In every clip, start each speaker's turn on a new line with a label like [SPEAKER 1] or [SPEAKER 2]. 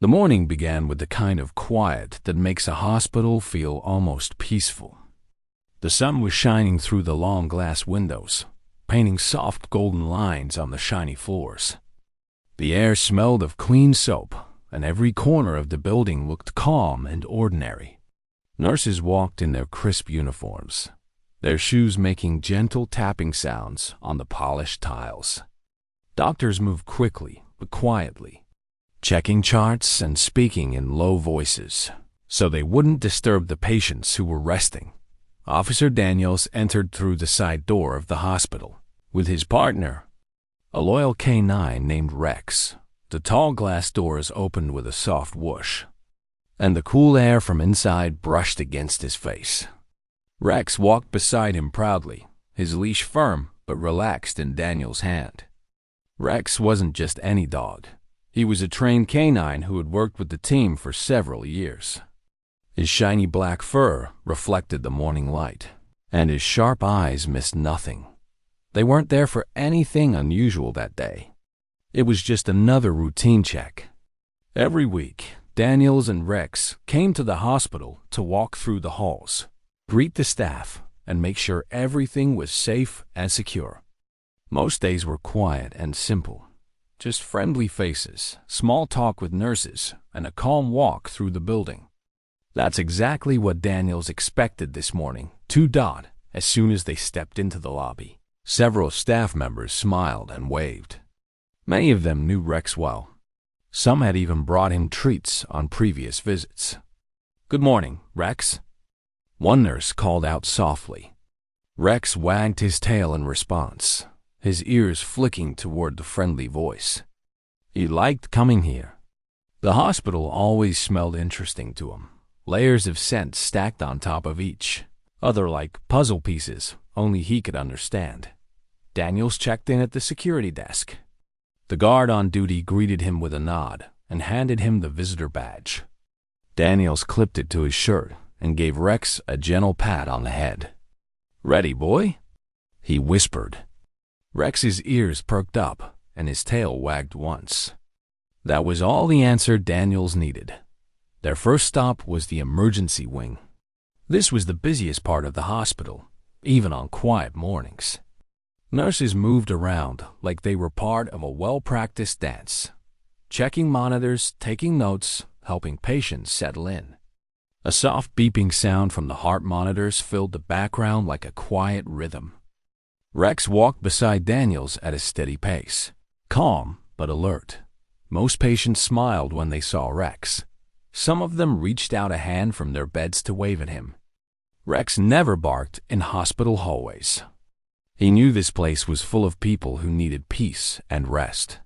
[SPEAKER 1] The morning began with the kind of quiet that makes a hospital feel almost peaceful. The sun was shining through the long glass windows, painting soft golden lines on the shiny floors. The air smelled of clean soap, and every corner of the building looked calm and ordinary. Nurses walked in their crisp uniforms, their shoes making gentle tapping sounds on the polished tiles. Doctors moved quickly but quietly, checking charts and speaking in low voices, so they wouldn't disturb the patients who were resting. Officer Daniels entered through the side door of the hospital, with his partner, a loyal K9 named Rex. The tall glass doors opened with a soft whoosh, and the cool air from inside brushed against his face. Rex walked beside him proudly, his leash firm but relaxed in Daniel's hand. Rex wasn't just any dog. He was a trained canine who had worked with the team for several years. His shiny black fur reflected the morning light, and his sharp eyes missed nothing. They weren't there for anything unusual that day. It was just another routine check. Every week, Daniels and Rex came to the hospital to walk through the halls, greet the staff, and make sure everything was safe and secure. Most days were quiet and simple. Just friendly faces, small talk with nurses, and a calm walk through the building. That's exactly what Daniels expected this morning, as soon as they stepped into the lobby. Several staff members smiled and waved. Many of them knew Rex well. Some had even brought him treats on previous visits. "Good morning, Rex," one nurse called out softly. Rex wagged his tail in response, his ears flicking toward the friendly voice. He liked coming here. The hospital always smelled interesting to him, layers of scent stacked on top of each other like puzzle pieces only he could understand. Daniels checked in at the security desk. The guard on duty greeted him with a nod and handed him the visitor badge. Daniels clipped it to his shirt and gave Rex a gentle pat on the head. "Ready, boy?" he whispered. Rex's ears perked up and his tail wagged once. That was all the answer Daniels needed. Their first stop was the emergency wing. This was the busiest part of the hospital, even on quiet mornings. Nurses moved around like they were part of a well-practiced dance, checking monitors, taking notes, helping patients settle in. A soft beeping sound from the heart monitors filled the background like a quiet rhythm. Rex walked beside Daniels at a steady pace, calm but alert. Most patients smiled when they saw Rex. Some of them reached out a hand from their beds to wave at him. Rex never barked in hospital hallways. He knew this place was full of people who needed peace and rest.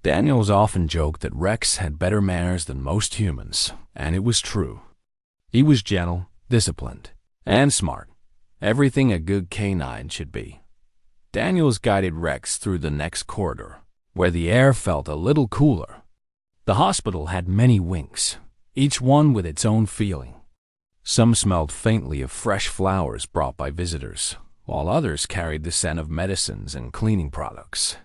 [SPEAKER 1] Daniels often joked that Rex had better manners than most humans, and it was true. He was gentle, disciplined, and smart. Everything a good canine should be. Daniels guided Rex through the next corridor, where the air felt a little cooler. The hospital had many wings, each one with its own feeling. Some smelled faintly of fresh flowers brought by visitors, while others carried the scent of medicines and cleaning products.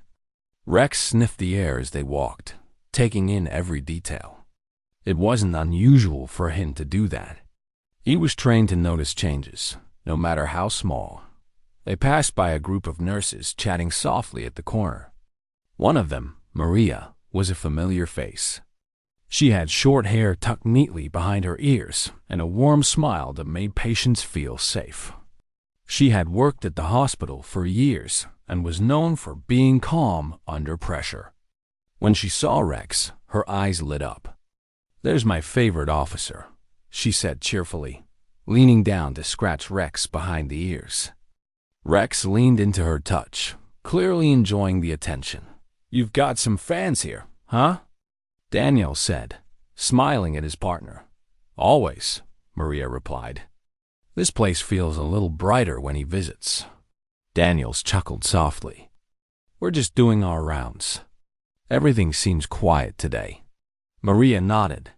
[SPEAKER 1] Rex sniffed the air as they walked, taking in every detail. It wasn't unusual for him to do that. He was trained to notice changes, no matter how small. They passed by a group of nurses chatting softly at the corner. One of them, Maria, was a familiar face. She had short hair tucked neatly behind her ears and a warm smile that made patients feel safe. She had worked at the hospital for years and was known for being calm under pressure. When she saw Rex, her eyes lit up. "There's my favorite officer," she said cheerfully, leaning down to scratch Rex behind the ears. Rex leaned into her touch, clearly enjoying the attention. "You've got some fans here, huh?" Daniel said, smiling at his partner. "Always," Maria replied. "This place feels a little brighter when he visits." Daniels chuckled softly. "We're just doing our rounds. Everything seems quiet today." Maria nodded.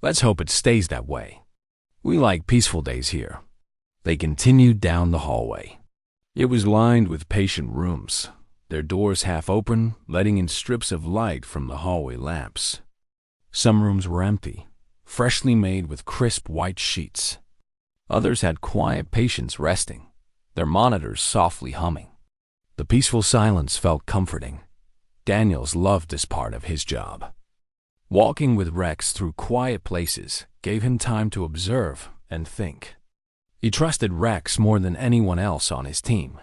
[SPEAKER 1] "Let's hope it stays that way. We like peaceful days here." They continued down the hallway. It was lined with patient rooms, their doors half open, letting in strips of light from the hallway lamps. Some rooms were empty, freshly made with crisp white sheets. Others had quiet patients resting, their monitors softly humming. The peaceful silence felt comforting. Daniels loved this part of his job. Walking with Rex through quiet places gave him time to observe and think. He trusted Rex more than anyone else on his team.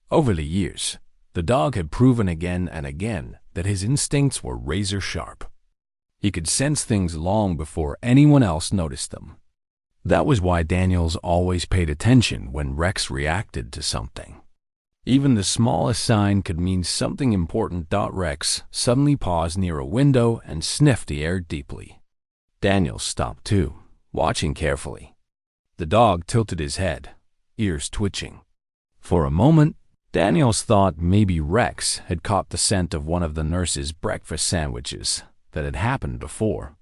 [SPEAKER 1] Over the years, the dog had proven again and again that his instincts were razor sharp. He could sense things long before anyone else noticed them. That was why Daniels always paid attention when Rex reacted to something. Even the smallest sign could mean something important. Rex suddenly paused near a window and sniffed the air deeply. Daniels stopped too, watching carefully. The dog tilted his head, ears twitching. For a moment, Daniels thought maybe Rex had caught the scent of one of the nurse's breakfast sandwiches that had happened before.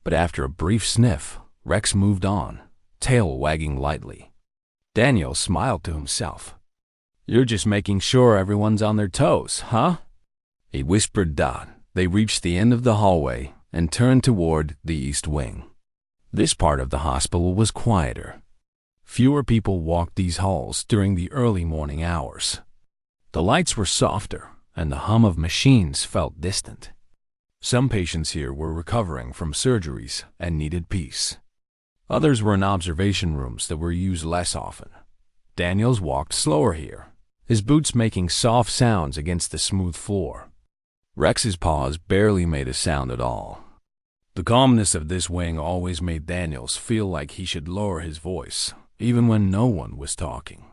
[SPEAKER 1] But after a brief sniff, Rex moved on, tail wagging lightly. Daniels smiled to himself. "You're just making sure everyone's on their toes, huh?" he whispered. They reached the end of the hallway and turned toward the east wing. This part of the hospital was quieter. Fewer people walked these halls during the early morning hours. The lights were softer, and the hum of machines felt distant. Some patients here were recovering from surgeries and needed peace. Others were in observation rooms that were used less often. Daniels walked slower here, his boots making soft sounds against the smooth floor. Rex's paws barely made a sound at all. The calmness of this wing always made Daniels feel like he should lower his voice, even when no one was talking.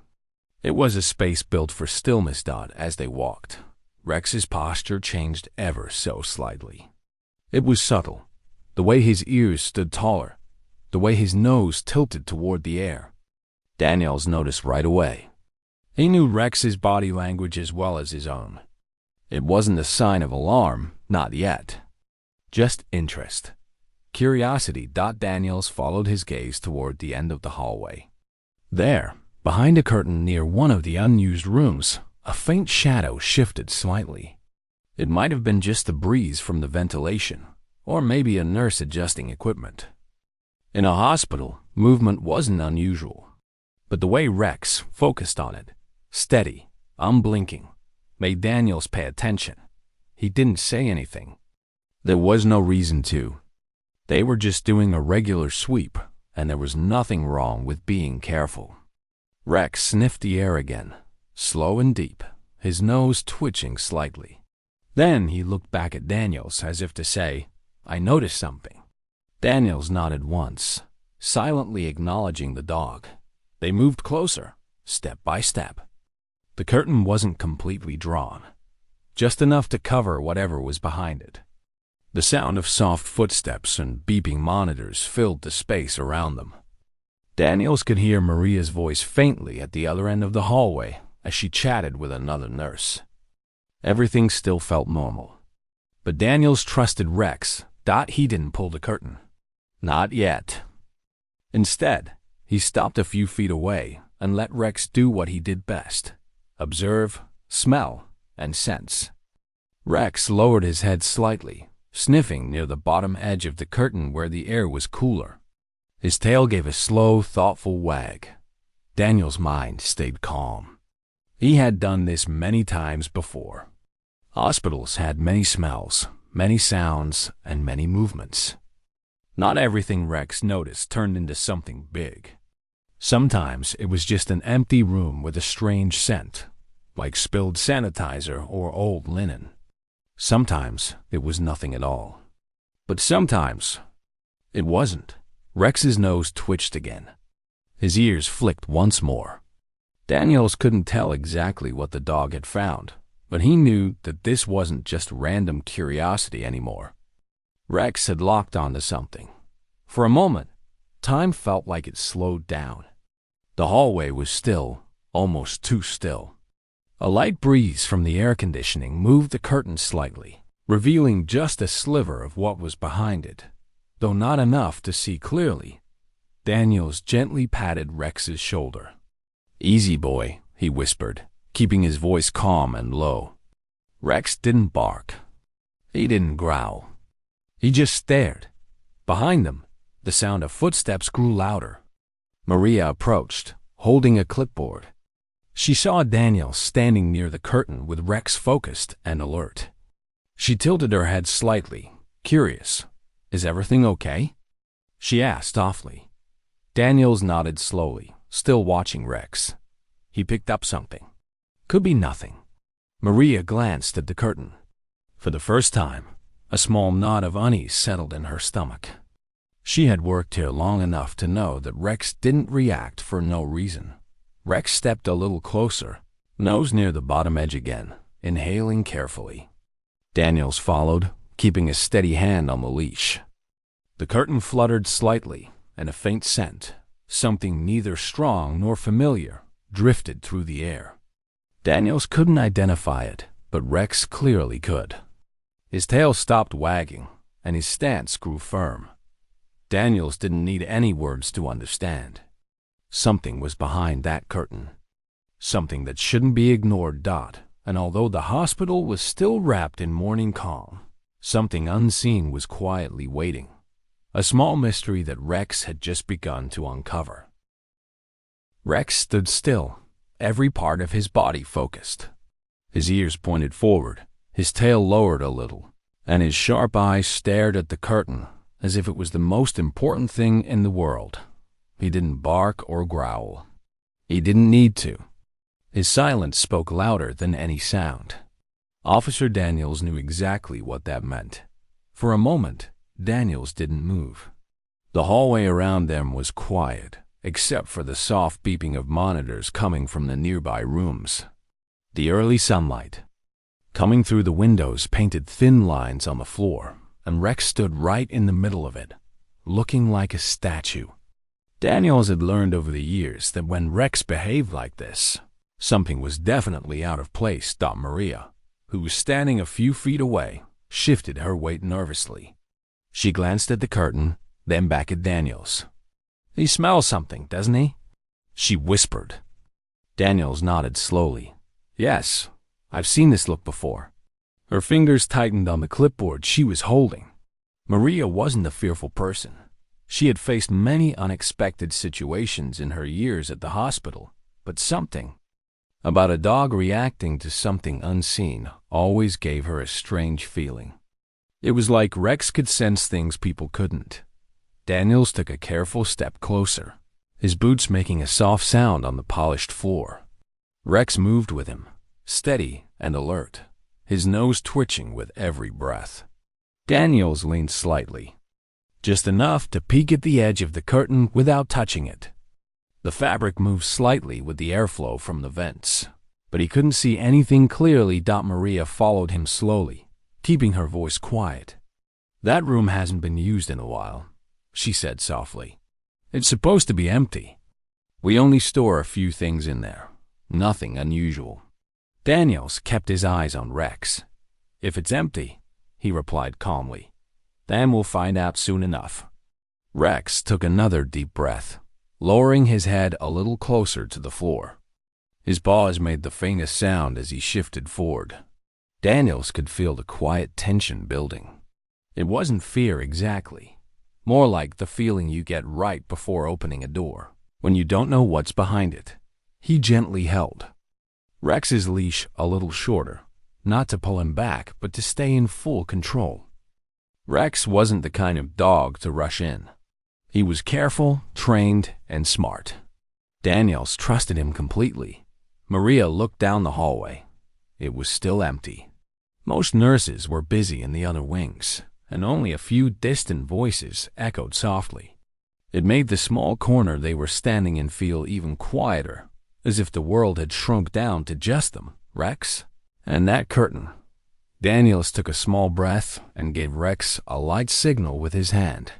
[SPEAKER 1] It was a space built for stillness. As they walked, Rex's posture changed ever so slightly. It was subtle, the way his ears stood taller, the way his nose tilted toward the air. Daniels noticed right away. He knew Rex's body language as well as his own. It wasn't a sign of alarm, not yet. Just interest. Curiosity. Daniels followed his gaze toward the end of the hallway. There, behind a curtain near one of the unused rooms, a faint shadow shifted slightly. It might have been just the breeze from the ventilation, or maybe a nurse adjusting equipment. In a hospital, movement wasn't unusual, but the way Rex focused on it, steady, unblinking, made Daniels pay attention. He didn't say anything. There was no reason to. They were just doing a regular sweep, and there was nothing wrong with being careful. Rex sniffed the air again, slow and deep, his nose twitching slightly. Then he looked back at Daniels as if to say, "I noticed something." Daniels nodded once, silently acknowledging the dog. They moved closer, step by step. The curtain wasn't completely drawn, just enough to cover whatever was behind it. The sound of soft footsteps and beeping monitors filled the space around them. Daniels could hear Maria's voice faintly at the other end of the hallway as she chatted with another nurse. Everything still felt normal. But Daniels trusted Rex. He didn't pull the curtain. Not yet. Instead, he stopped a few feet away and let Rex do what he did best: observe, smell, and sense. Rex lowered his head slightly, sniffing near the bottom edge of the curtain where the air was cooler. His tail gave a slow, thoughtful wag. Daniel's mind stayed calm. He had done this many times before. Hospitals had many smells, many sounds, and many movements. Not everything Rex noticed turned into something big. Sometimes it was just an empty room with a strange scent, like spilled sanitizer or old linen. Sometimes it was nothing at all. But sometimes it wasn't. Rex's nose twitched again. His ears flicked once more. Daniels couldn't tell exactly what the dog had found, but he knew that this wasn't just random curiosity anymore. Rex had locked onto something. For a moment, time felt like it slowed down. The hallway was still, almost too still. A light breeze from the air conditioning moved the curtain slightly, revealing just a sliver of what was behind it, though not enough to see clearly. Daniels gently patted Rex's shoulder. "Easy, boy," he whispered, keeping his voice calm and low. Rex didn't bark. He didn't growl. He just stared. Behind them, the sound of footsteps grew louder. Maria approached, holding a clipboard. She saw Daniel standing near the curtain with Rex focused and alert. She tilted her head slightly, curious. "Is everything okay?" she asked softly. Daniels nodded slowly, still watching Rex. He picked up something. Could be nothing. Maria glanced at the curtain. For the first time, a small knot of unease settled in her stomach. She had worked here long enough to know that Rex didn't react for no reason. Rex stepped a little closer, nose near the bottom edge again, inhaling carefully. Daniels followed, keeping a steady hand on the leash. The curtain fluttered slightly, and a faint scent, something neither strong nor familiar, drifted through the air. Daniels couldn't identify it, but Rex clearly could. His tail stopped wagging, and his stance grew firm. Daniels didn't need any words to understand. Something was behind that curtain. Something that shouldn't be ignored. And although the hospital was still wrapped in morning calm, something unseen was quietly waiting. A small mystery that Rex had just begun to uncover. Rex stood still, every part of his body focused. His ears pointed forward, his tail lowered a little, and his sharp eyes stared at the curtain as if it was the most important thing in the world. He didn't bark or growl. He didn't need to. His silence spoke louder than any sound. Officer Daniels knew exactly what that meant. For a moment, Daniels didn't move. The hallway around them was quiet, except for the soft beeping of monitors coming from the nearby rooms. The early sunlight, coming through the windows, painted thin lines on the floor, and Rex stood right in the middle of it, looking like a statue. Daniels had learned over the years that when Rex behaved like this, something was definitely out of place. Maria, who was standing a few feet away, shifted her weight nervously. She glanced at the curtain, then back at Daniels. "He smells something, doesn't he?" she whispered. Daniels nodded slowly. "Yes, I've seen this look before." Her fingers tightened on the clipboard she was holding. Maria wasn't a fearful person. She had faced many unexpected situations in her years at the hospital, but something about a dog reacting to something unseen always gave her a strange feeling. It was like Rex could sense things people couldn't. Daniels took a careful step closer, his boots making a soft sound on the polished floor. Rex moved with him, steady and alert, his nose twitching with every breath. Daniels leaned slightly, just enough to peek at the edge of the curtain without touching it. The fabric moved slightly with the airflow from the vents, but he couldn't see anything clearly. Maria followed him slowly, keeping her voice quiet. "That room hasn't been used in a while," she said softly. "It's supposed to be empty. We only store a few things in there, nothing unusual." Daniels kept his eyes on Rex. "If it's empty," he replied calmly, "then we'll find out soon enough." Rex took another deep breath, lowering his head a little closer to the floor. His paws made the faintest sound as he shifted forward. Daniels could feel the quiet tension building. It wasn't fear exactly, more like the feeling you get right before opening a door, when you don't know what's behind it. He gently held Rex's leash a little shorter, not to pull him back, but to stay in full control. Rex wasn't the kind of dog to rush in. He was careful, trained, and smart. Daniels trusted him completely. Maria looked down the hallway. It was still empty. Most nurses were busy in the other wings, and only a few distant voices echoed softly. It made the small corner they were standing in feel even quieter, as if the world had shrunk down to just them, Rex, and that curtain. Daniels took a small breath and gave Rex a light signal with his hand.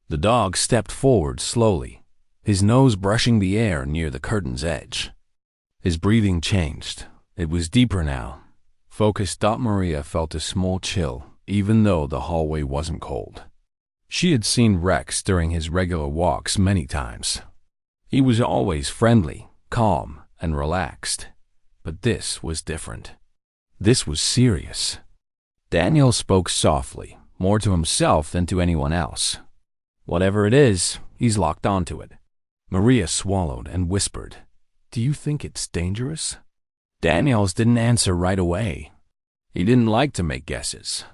[SPEAKER 1] The dog stepped forward slowly, his nose brushing the air near the curtain's edge. His breathing changed. It was deeper now. Focused. Maria felt a small chill, even though the hallway wasn't cold. She had seen Rex during his regular walks many times. He was always friendly, calm, and relaxed. But this was different. This was serious. Daniel spoke softly, more to himself than to anyone else. Whatever it is, he's locked onto it. Maria swallowed and whispered, "Do you think it's dangerous?" Daniels didn't answer right away. He didn't like to make guesses.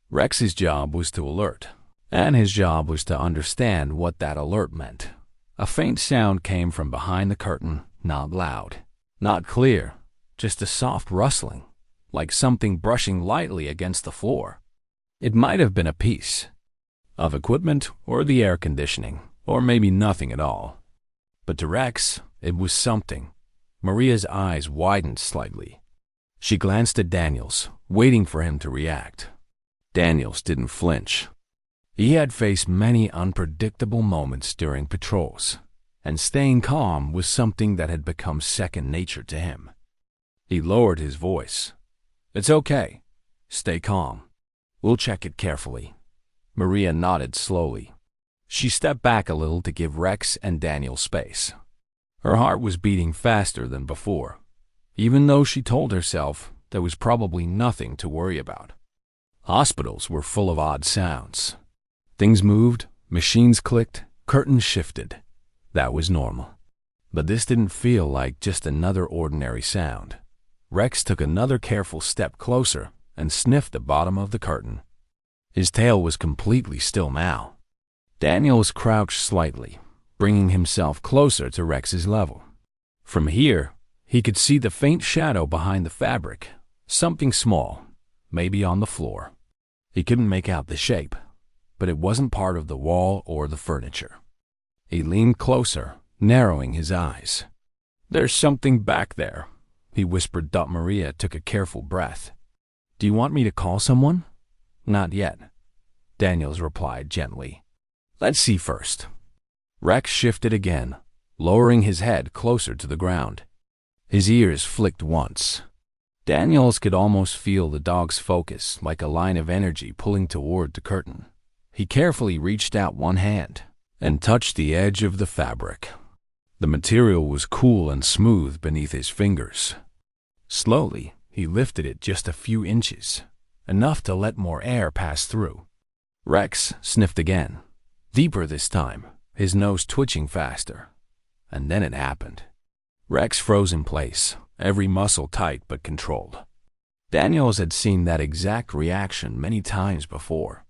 [SPEAKER 1] Rex's job was to alert, and his job was to understand what that alert meant. A faint sound came from behind the curtain, not loud, not clear, just a soft rustling, like something brushing lightly against the floor. It might have been a piece of equipment or the air conditioning, or maybe nothing at all. But to Rex, it was something. Maria's eyes widened slightly. She glanced at Daniels, waiting for him to react. Daniels didn't flinch. He had faced many unpredictable moments during patrols, and staying calm was something that had become second nature to him. He lowered his voice. "It's okay. Stay calm. We'll check it carefully." Maria nodded slowly. She stepped back a little to give Rex and Daniel space. Her heart was beating faster than before, even though she told herself there was probably nothing to worry about. Hospitals were full of odd sounds. Things moved, machines clicked, curtains shifted. That was normal. But this didn't feel like just another ordinary sound. Rex took another careful step closer and sniffed the bottom of the curtain. His tail was completely still now. Daniels crouched slightly, bringing himself closer to Rex's level. From here, he could see the faint shadow behind the fabric, something small, maybe on the floor. He couldn't make out the shape, but it wasn't part of the wall or the furniture. He leaned closer, narrowing his eyes. "There's something back there," he whispered. Maria took a careful breath. "Do you want me to call someone?" "Not yet," Daniels replied gently. "Let's see first." Rex shifted again, lowering his head closer to the ground. His ears flicked once. Daniels could almost feel the dog's focus, like a line of energy pulling toward the curtain. He carefully reached out one hand and touched the edge of the fabric. The material was cool and smooth beneath his fingers. Slowly, he lifted it just a few inches, enough to let more air pass through. Rex sniffed again, deeper this time, his nose twitching faster. And then it happened. Rex froze in place, every muscle tight but controlled. Daniels had seen that exact reaction many times before.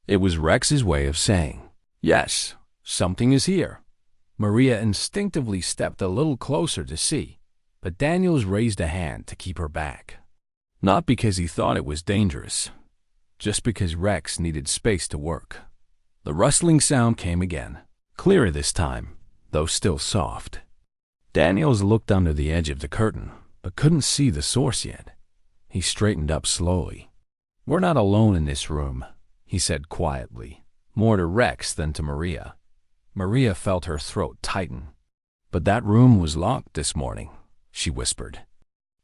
[SPEAKER 1] It was Rex's way of saying, "Yes, something is here." Maria instinctively stepped a little closer to see, but Daniels raised a hand to keep her back. Not because he thought it was dangerous, just because Rex needed space to work. The rustling sound came again, clearer this time, though still soft. Daniels looked under the edge of the curtain, but couldn't see the source yet. He straightened up slowly. "We're not alone in this room," he said quietly, more to Rex than to Maria. Maria felt her throat tighten. "But that room was locked this morning," she whispered.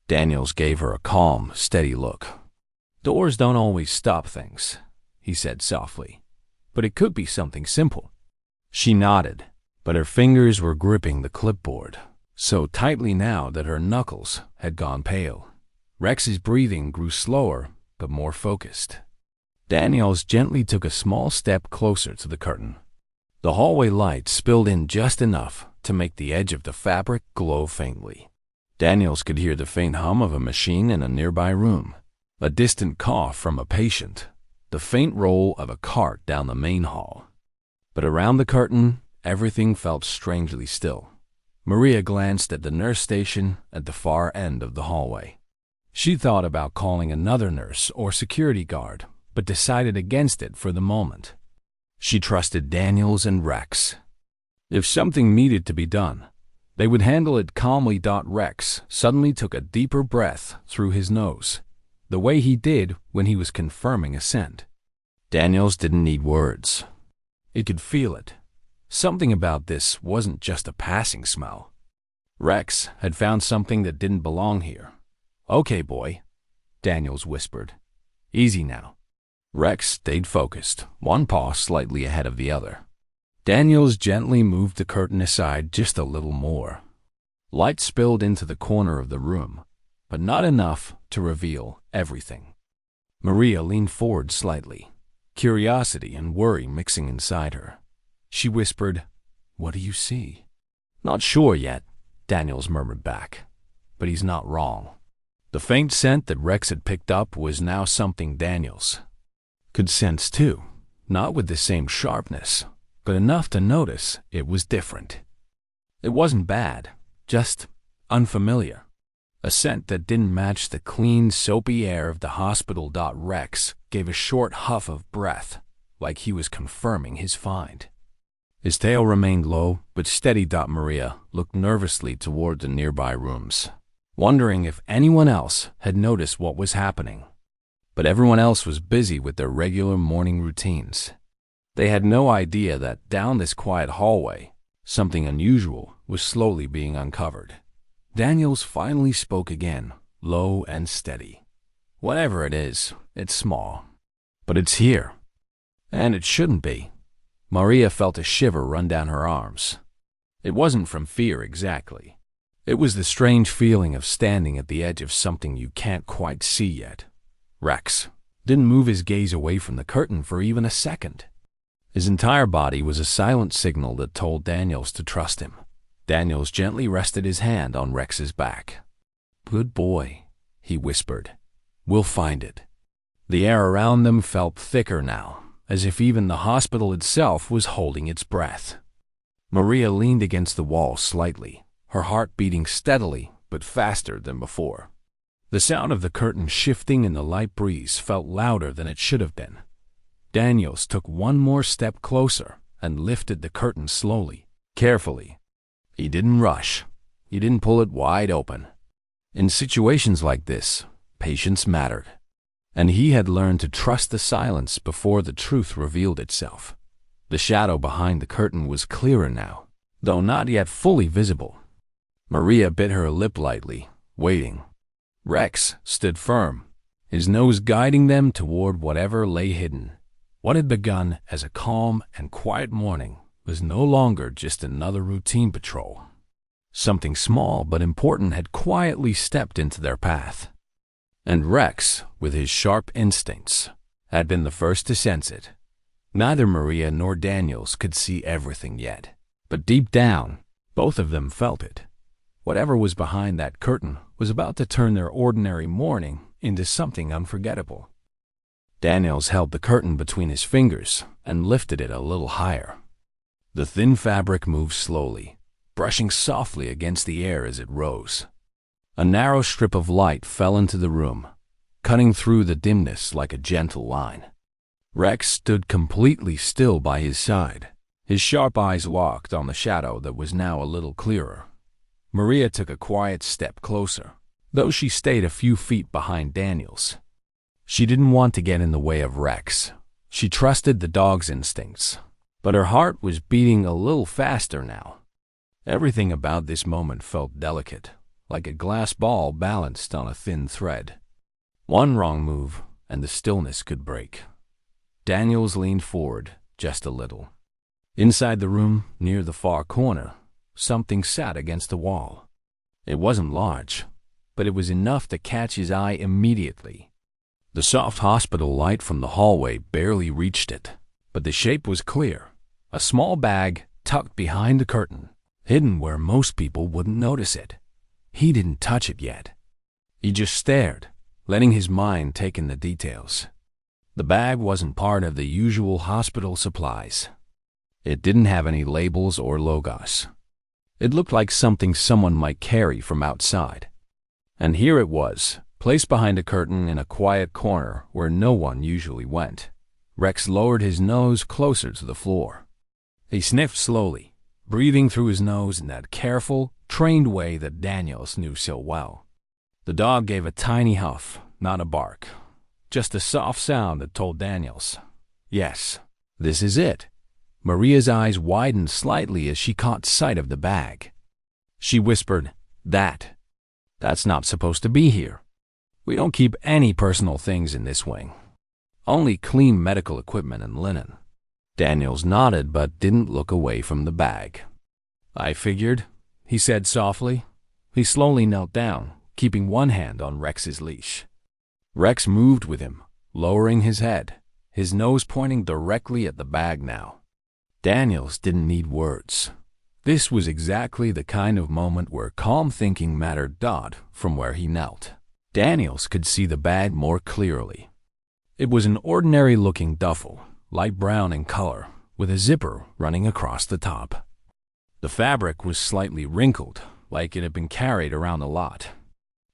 [SPEAKER 1] Daniels gave her a calm, steady look. "Doors don't always stop things," he said softly. "But it could be something simple." She nodded, but her fingers were gripping the clipboard, so tightly now that her knuckles had gone pale. Rex's breathing grew slower, but more focused. Daniels gently took a small step closer to the curtain. The hallway light spilled in just enough to make the edge of the fabric glow faintly. Daniels could hear the faint hum of a machine in a nearby room, a distant cough from a patient, the faint roll of a cart down the main hall. But around the curtain, everything felt strangely still. Maria glanced at the nurse station at the far end of the hallway. She thought about calling another nurse or security guard, but decided against it for the moment. She trusted Daniels and Rex. If something needed to be done, they would handle it calmly. Rex suddenly took a deeper breath through his nose, the way he did when he was confirming a scent. Daniels didn't need words. He could feel it. Something about this wasn't just a passing smell. Rex had found something that didn't belong here. "Okay, boy," Daniels whispered. "Easy now." Rex stayed focused, one paw slightly ahead of the other. Daniels gently moved the curtain aside just a little more. Light spilled into the corner of the room, but not enough to reveal everything. Maria leaned forward slightly, curiosity and worry mixing inside her. She whispered, "What do you see?" "Not sure yet," Daniels murmured back. But he's not wrong. The faint scent that Rex had picked up was now something Daniels could sense too, not with the same sharpness, but enough to notice it was different. It wasn't bad, just unfamiliar. A scent that didn't match the clean, soapy air of the hospital. Rex gave a short huff of breath, like he was confirming his find. His tail remained low, but steady. Maria looked nervously toward the nearby rooms, wondering if anyone else had noticed what was happening. But everyone else was busy with their regular morning routines. They had no idea that down this quiet hallway, something unusual was slowly being uncovered. Daniels finally spoke again, low and steady. "Whatever it is, it's small. But it's here. And it shouldn't be." Maria felt a shiver run down her arms. It wasn't from fear exactly. It was the strange feeling of standing at the edge of something you can't quite see yet. Rex didn't move his gaze away from the curtain for even a second. His entire body was a silent signal that told Daniels to trust him. Daniels gently rested his hand on Rex's back. "Good boy," he whispered. "We'll find it." The air around them felt thicker now, as if even the hospital itself was holding its breath. Maria leaned against the wall slightly, her heart beating steadily but faster than before. The sound of the curtain shifting in the light breeze felt louder than it should have been. Daniels took one more step closer and lifted the curtain slowly, carefully. He didn't rush. He didn't pull it wide open. In situations like this, patience mattered, and he had learned to trust the silence before the truth revealed itself. The shadow behind the curtain was clearer now, though not yet fully visible. Maria bit her lip lightly, waiting. Rex stood firm, his nose guiding them toward whatever lay hidden. What had begun as a calm and quiet morning was no longer just another routine patrol. Something small but important had quietly stepped into their path. And Rex, with his sharp instincts, had been the first to sense it. Neither Maria nor Daniels could see everything yet, but deep down, both of them felt it. Whatever was behind that curtain was about to turn their ordinary morning into something unforgettable. Daniels held the curtain between his fingers and lifted it a little higher. The thin fabric moved slowly, brushing softly against the air as it rose. A narrow strip of light fell into the room, cutting through the dimness like a gentle line. Rex stood completely still by his side, his sharp eyes locked on the shadow that was now a little clearer. Maria took a quiet step closer, though she stayed a few feet behind Daniels. She didn't want to get in the way of Rex. She trusted the dog's instincts, but her heart was beating a little faster now. Everything about this moment felt delicate, like a glass ball balanced on a thin thread. One wrong move, and the stillness could break. Daniels leaned forward just a little. Inside the room, near the far corner, something sat against the wall. It wasn't large, but it was enough to catch his eye immediately. The soft hospital light from the hallway barely reached it, but the shape was clear. A small bag tucked behind the curtain, hidden where most people wouldn't notice it. He didn't touch it yet. He just stared, letting his mind take in the details. The bag wasn't part of the usual hospital supplies. It didn't have any labels or logos. It looked like something someone might carry from outside. And here it was, placed behind a curtain in a quiet corner where no one usually went. Rex lowered his nose closer to the floor. He sniffed slowly, breathing through his nose in that careful, trained way that Daniels knew so well. The dog gave a tiny huff, not a bark, just a soft sound that told Daniels, yes, this is it. Maria's eyes widened slightly as she caught sight of the bag. She whispered, That's not supposed to be here. We don't keep any personal things in this wing. Only clean medical equipment and linen." Daniels nodded but didn't look away from the bag. "I figured," he said softly. He slowly knelt down, keeping one hand on Rex's leash. Rex moved with him, lowering his head, his nose pointing directly at the bag now. Daniels didn't need words. This was exactly the kind of moment where calm thinking mattered. From where he knelt, Daniels could see the bag more clearly. It was an ordinary-looking duffel, light brown in color, with a zipper running across the top. The fabric was slightly wrinkled, like it had been carried around a lot.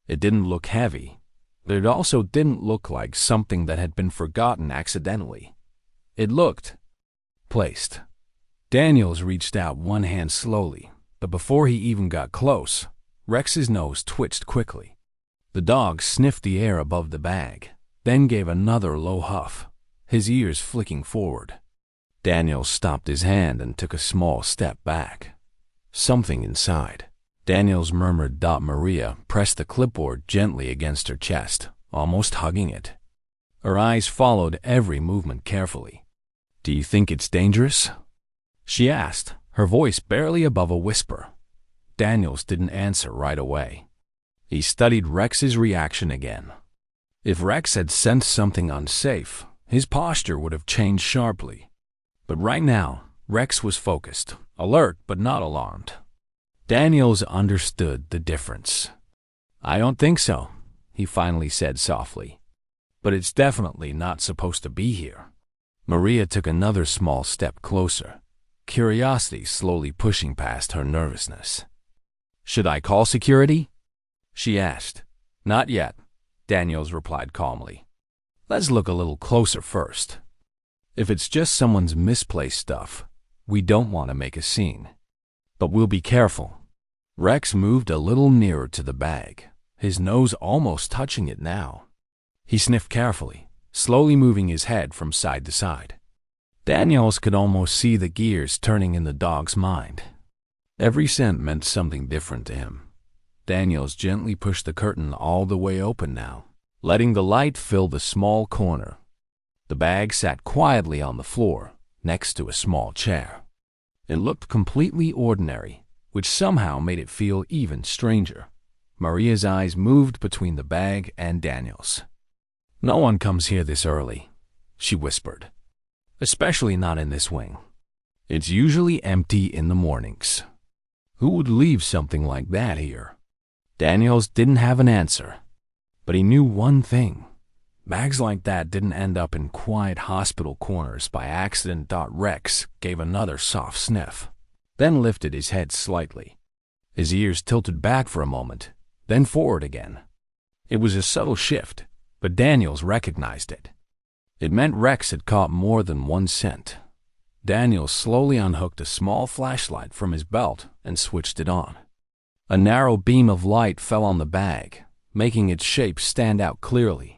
[SPEAKER 1] It didn't look heavy, but it also didn't look like something that had been forgotten accidentally. It looked placed. Daniels reached out one hand slowly, but before he even got close, Rex's nose twitched quickly. The dog sniffed the air above the bag, then gave another low huff, his ears flicking forward. Daniels stopped his hand and took a small step back. Something inside. Daniels murmured. Maria pressed the clipboard gently against her chest, almost hugging it. Her eyes followed every movement carefully. "Do you think it's dangerous?" she asked, her voice barely above a whisper. Daniels didn't answer right away. He studied Rex's reaction again. If Rex had sensed something unsafe, his posture would have changed sharply. But right now, Rex was focused, alert but not alarmed. Daniels understood the difference. "I don't think so," he finally said softly. "But it's definitely not supposed to be here." Maria took another small step closer, curiosity slowly pushing past her nervousness. "Should I call security?" she asked. "Not yet," Daniels replied calmly. "Let's look a little closer first. If it's just someone's misplaced stuff, we don't want to make a scene. But we'll be careful." Rex moved a little nearer to the bag, his nose almost touching it now. He sniffed carefully, slowly moving his head from side to side. Daniels could almost see the gears turning in the dog's mind. Every scent meant something different to him. Daniels gently pushed the curtain all the way open now, letting the light fill the small corner. The bag sat quietly on the floor, next to a small chair. It looked completely ordinary, which somehow made it feel even stranger. Maria's eyes moved between the bag and Daniels. "No one comes here this early," she whispered. "Especially not in this wing. It's usually empty in the mornings. Who would leave something like that here?" Daniels didn't have an answer, but he knew one thing. Bags like that didn't end up in quiet hospital corners by accident. Rex gave another soft sniff, then lifted his head slightly. His ears tilted back for a moment, then forward again. It was a subtle shift, but Daniels recognized it. It meant Rex had caught more than one scent. Daniels slowly unhooked a small flashlight from his belt and switched it on. A narrow beam of light fell on the bag, making its shape stand out clearly.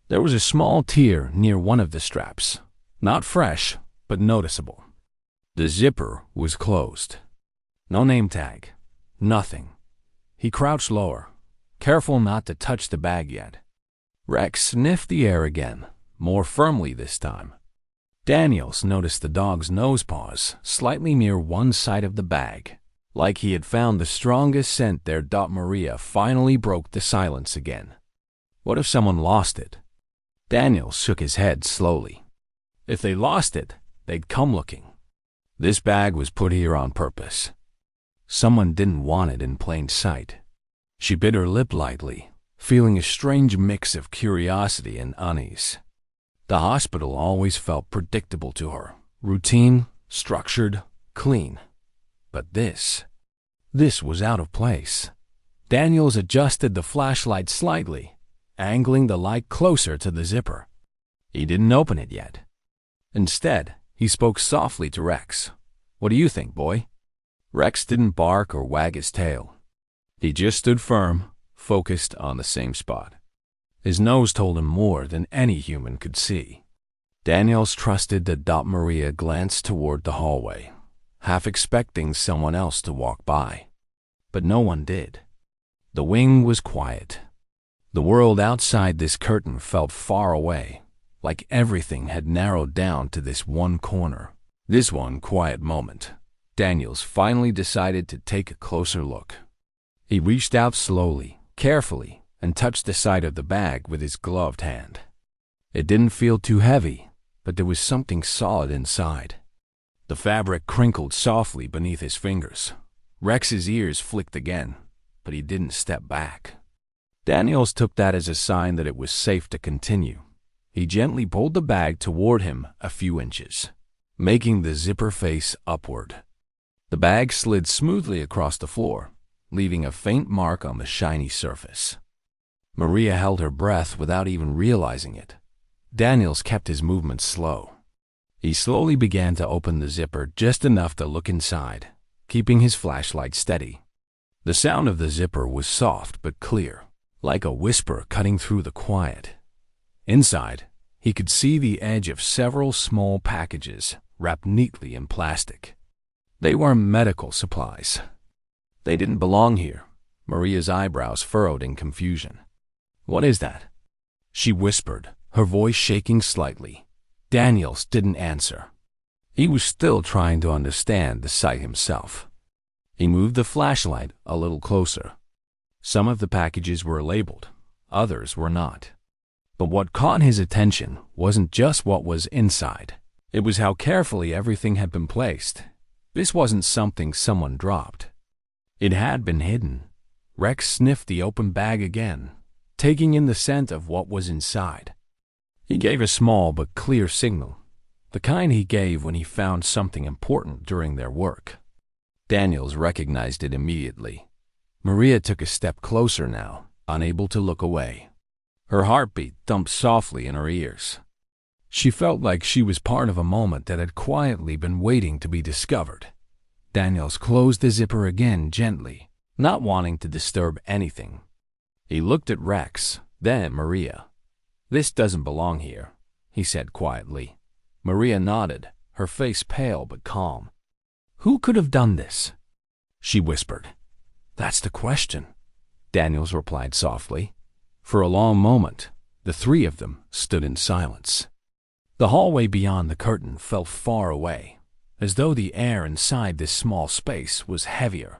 [SPEAKER 1] There was a small tear near one of the straps, not fresh, but noticeable. The zipper was closed. No name tag, nothing. He crouched lower, careful not to touch the bag yet. Rex sniffed the air again, more firmly this time. Daniels noticed the dog's nose paws slightly near one side of the bag, like he had found the strongest scent there. Maria finally broke the silence again. What if someone lost it? Daniels shook his head slowly. If they lost it, they'd come looking. This bag was put here on purpose. Someone didn't want it in plain sight. She bit her lip lightly, feeling a strange mix of curiosity and unease. The hospital always felt predictable to her, routine, structured, clean. But this was out of place. Daniels adjusted the flashlight slightly, angling the light closer to the zipper. He didn't open it yet. Instead, he spoke softly to Rex. "What do you think, boy?" Rex didn't bark or wag his tail. He just stood firm, focused on the same spot. His nose told him more than any human could see. Daniels trusted that Maria glanced toward the hallway, half expecting someone else to walk by. But no one did. The wing was quiet. The world outside this curtain felt far away, like everything had narrowed down to this one corner. This one quiet moment, Daniels finally decided to take a closer look. He reached out slowly, carefully, and touched the side of the bag with his gloved hand. It didn't feel too heavy, but there was something solid inside. The fabric crinkled softly beneath his fingers. Rex's ears flicked again, but he didn't step back. Daniels took that as a sign that it was safe to continue. He gently pulled the bag toward him a few inches, making the zipper face upward. The bag slid smoothly across the floor, leaving a faint mark on the shiny surface. Maria held her breath without even realizing it. Daniels kept his movements slow. He slowly began to open the zipper just enough to look inside, keeping his flashlight steady. The sound of the zipper was soft but clear, like a whisper cutting through the quiet. Inside, he could see the edge of several small packages wrapped neatly in plastic. They were medical supplies. They didn't belong here. Maria's eyebrows furrowed in confusion. "What is that?" she whispered, her voice shaking slightly. Daniels didn't answer. He was still trying to understand the sight himself. He moved the flashlight a little closer. Some of the packages were labeled, others were not. But what caught his attention wasn't just what was inside. It was how carefully everything had been placed. This wasn't something someone dropped. It had been hidden. Rex sniffed the open bag again, taking in the scent of what was inside. He gave a small but clear signal, the kind he gave when he found something important during their work. Daniels recognized it immediately. Maria took a step closer now, unable to look away. Her heartbeat thumped softly in her ears. She felt like she was part of a moment that had quietly been waiting to be discovered. Daniels closed the zipper again gently, not wanting to disturb anything. He looked at Rex, then at Maria. "This doesn't belong here," he said quietly. Maria nodded, her face pale but calm. "Who could have done this?" she whispered. "That's the question," Daniels replied softly. For a long moment, the three of them stood in silence. The hallway beyond the curtain felt far away, as though the air inside this small space was heavier.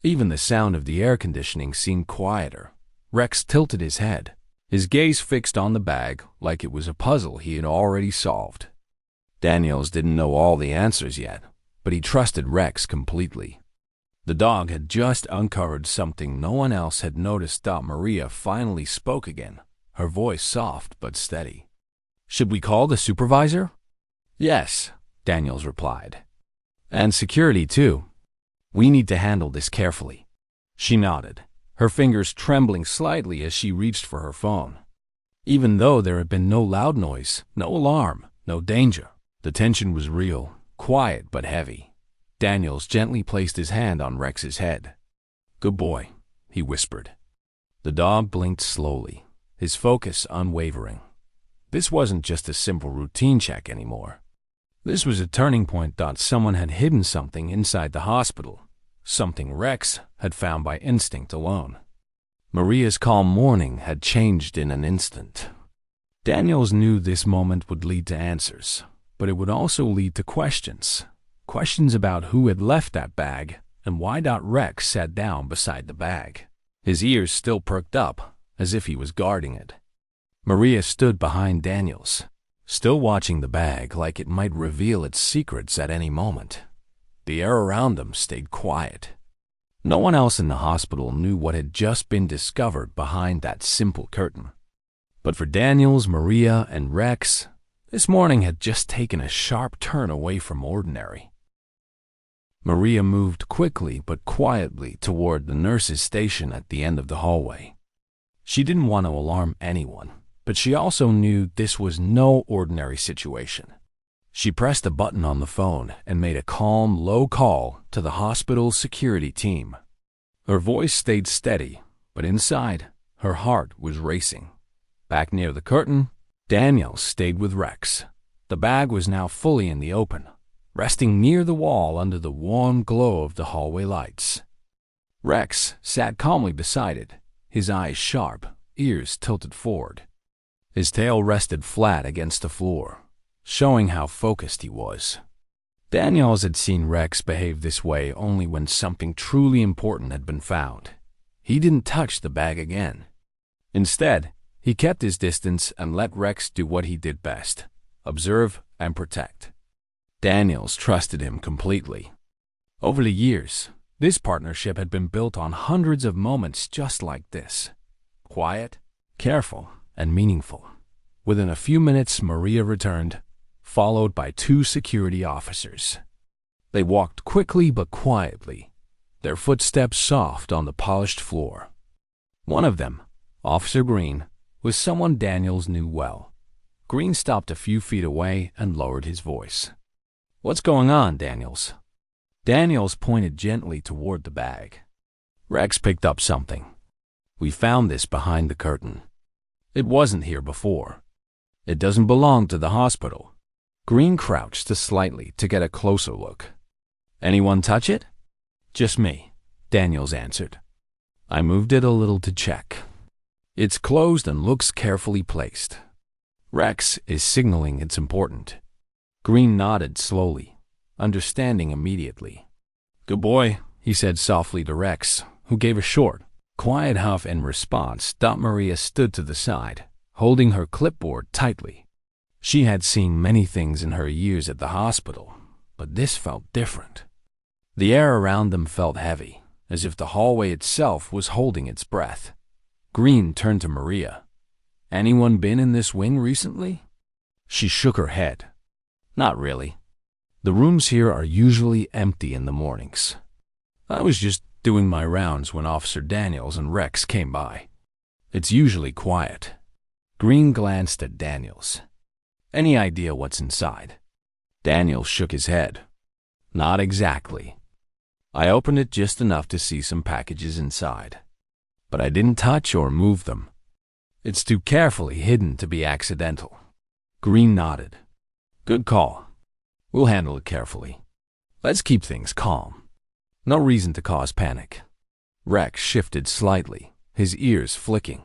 [SPEAKER 1] Even the sound of the air conditioning seemed quieter. Rex tilted his head, his gaze fixed on the bag like it was a puzzle he had already solved. Daniels didn't know all the answers yet, but he trusted Rex completely. The dog had just uncovered something no one else had noticed. Maria finally spoke again, her voice soft but steady. "Should we call the supervisor?" "Yes," Daniels replied. "And security, too. We need to handle this carefully." She nodded, her fingers trembling slightly as she reached for her phone. Even though there had been no loud noise, no alarm, no danger, the tension was real, quiet but heavy. Daniels gently placed his hand on Rex's head. "Good boy," he whispered. The dog blinked slowly, his focus unwavering. This wasn't just a simple routine check anymore. This was a turning point. Someone had hidden something inside the hospital, something Rex had found by instinct alone. Maria's calm morning had changed in an instant. Daniels knew this moment would lead to answers, but it would also lead to questions. Questions about who had left that bag and why Rex sat down beside the bag, his ears still perked up as if he was guarding it. Maria stood behind Daniels, still watching the bag like it might reveal its secrets at any moment. The air around them stayed quiet. No one else in the hospital knew what had just been discovered behind that simple curtain. But for Daniels, Maria, and Rex, this morning had just taken a sharp turn away from ordinary. Maria moved quickly but quietly toward the nurse's station at the end of the hallway. She didn't want to alarm anyone, but she also knew this was no ordinary situation. She pressed a button on the phone and made a calm, low call to the hospital's security team. Her voice stayed steady, but inside, her heart was racing. Back near the curtain, Daniels stayed with Rex. The bag was now fully in the open, resting near the wall under the warm glow of the hallway lights. Rex sat calmly beside it, his eyes sharp, ears tilted forward. His tail rested flat against the floor, showing how focused he was. Daniels had seen Rex behave this way only when something truly important had been found. He didn't touch the bag again. Instead, he kept his distance and let Rex do what he did best, observe, and protect. Daniels trusted him completely. Over the years, this partnership had been built on hundreds of moments just like this. Quiet, careful, and meaningful. Within a few minutes, Maria returned, followed by 2 security officers. They walked quickly but quietly, their footsteps soft on the polished floor. One of them, Officer Green, was someone Daniels knew well. Green stopped a few feet away and lowered his voice. "What's going on, Daniels?" Daniels pointed gently toward the bag. "Rex picked up something. We found this behind the curtain. It wasn't here before. It doesn't belong to the hospital." Green crouched slightly to get a closer look. "Anyone touch it?" "Just me," Daniels answered. "I moved it a little to check. It's closed and looks carefully placed. Rex is signaling it's important." Green nodded slowly, understanding immediately. "Good boy," he said softly to Rex, who gave a short, quiet huff in response. Maria stood to the side, holding her clipboard tightly. She had seen many things in her years at the hospital, but this felt different. The air around them felt heavy, as if the hallway itself was holding its breath. Green turned to Maria. "Anyone been in this wing recently?" She shook her head. "Not really. The rooms here are usually empty in the mornings. I was just doing my rounds when Officer Daniels and Rex came by. It's usually quiet." Green glanced at Daniels. "Any idea what's inside?" Daniels shook his head. "Not exactly. I opened it just enough to see some packages inside, but I didn't touch or move them. It's too carefully hidden to be accidental." Green nodded. "Good call. We'll handle it carefully. Let's keep things calm. No reason to cause panic." Rex shifted slightly, his ears flicking.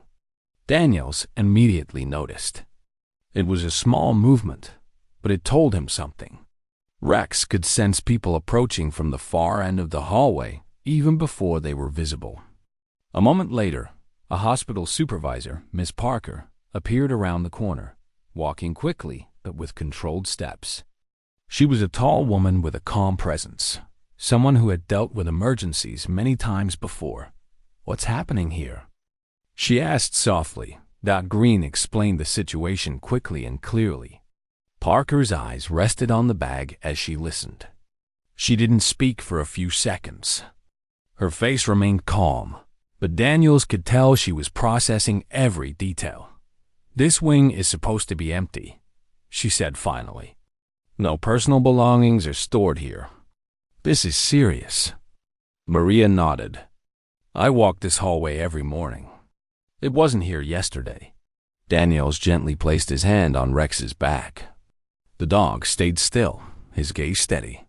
[SPEAKER 1] Daniels immediately noticed. It was a small movement, but it told him something. Rex could sense people approaching from the far end of the hallway even before they were visible. A moment later, a hospital supervisor, Miss Parker, appeared around the corner, walking quickly but with controlled steps. She was a tall woman with a calm presence, someone who had dealt with emergencies many times before. "What's happening here?" she asked softly. Green explained the situation quickly and clearly. Parker's eyes rested on the bag as she listened. She didn't speak for a few seconds. Her face remained calm, but Daniels could tell she was processing every detail. "This wing is supposed to be empty," she said finally. "No personal belongings are stored here. This is serious." Maria nodded. "I walk this hallway every morning. It wasn't here yesterday." Daniels gently placed his hand on Rex's back. The dog stayed still, his gaze steady.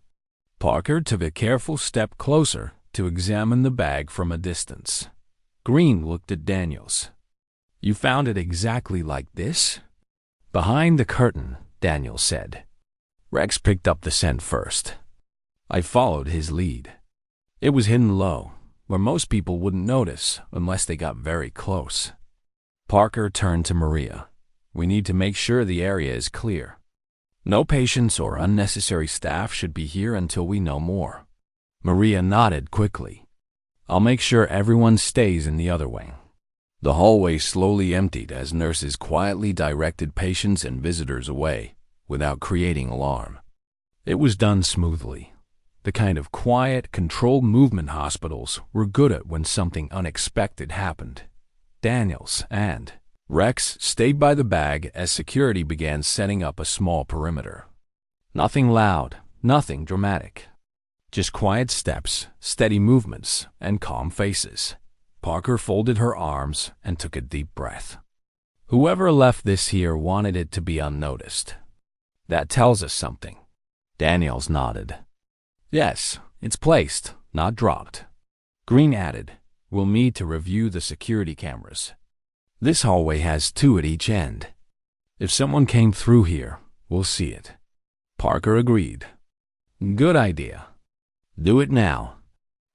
[SPEAKER 1] Parker took a careful step closer to examine the bag from a distance. Green looked at Daniels. "You found it exactly like this?" "Behind the curtain," Daniels said. "Rex picked up the scent first. I followed his lead. It was hidden low, where most people wouldn't notice unless they got very close." Parker turned to Maria. "We need to make sure the area is clear. No patients or unnecessary staff should be here until we know more." Maria nodded quickly. "I'll make sure everyone stays in the other wing." The hallway slowly emptied as nurses quietly directed patients and visitors away without creating alarm. It was done smoothly, the kind of quiet, controlled movement hospitals were good at when something unexpected happened. Daniels and Rex stayed by the bag as security began setting up a small perimeter. Nothing loud, nothing dramatic. Just quiet steps, steady movements, and calm faces. Parker folded her arms and took a deep breath. "Whoever left this here wanted it to be unnoticed. That tells us something." Daniels nodded. "Yes, it's placed, not dropped." Green added, "We'll need to review the security cameras. This hallway has 2 at each end. If someone came through here, we'll see it." Parker agreed. "Good idea. Do it now."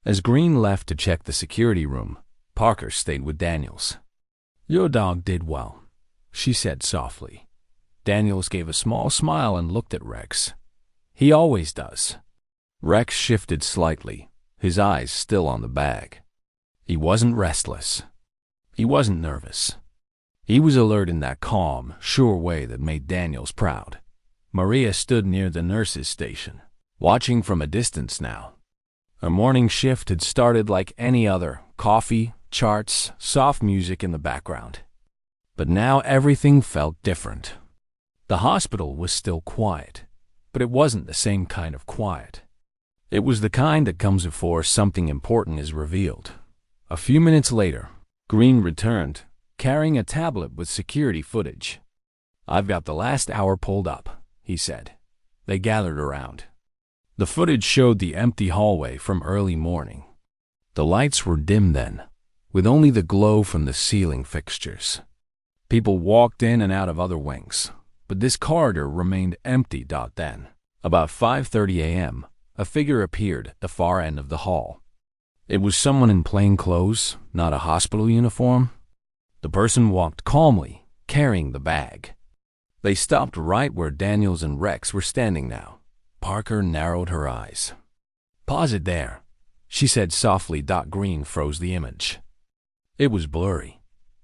[SPEAKER 1] As Green left to check the security room, Parker stayed with Daniels. "Your dog did well," she said softly. Daniels gave a small smile and looked at Rex. He always does. Rex shifted slightly, his eyes still on the bag. He wasn't restless. He wasn't nervous. He was alert in that calm, sure way that made Daniels proud. Maria stood near the nurse's station, watching from a distance now. Her morning shift had started like any other, coffee, charts, soft music in the background. But now everything felt different. The hospital was still quiet, but it wasn't the same kind of quiet. It was the kind that comes before something important is revealed. A few minutes later, Green returned, carrying a tablet with security footage. "I've got the last hour pulled up," he said. They gathered around. The footage showed the empty hallway from early morning. The lights were dim then, with only the glow from the ceiling fixtures. People walked in and out of other wings, but this corridor remained empty. Then, about 5:30 a.m., a figure appeared at the far end of the hall. It was someone in plain clothes, not a hospital uniform. The person walked calmly, carrying the bag. They stopped right where Daniels and Rex were standing now. Parker narrowed her eyes. "Pause it there," she said softly. Green froze the image. It was blurry,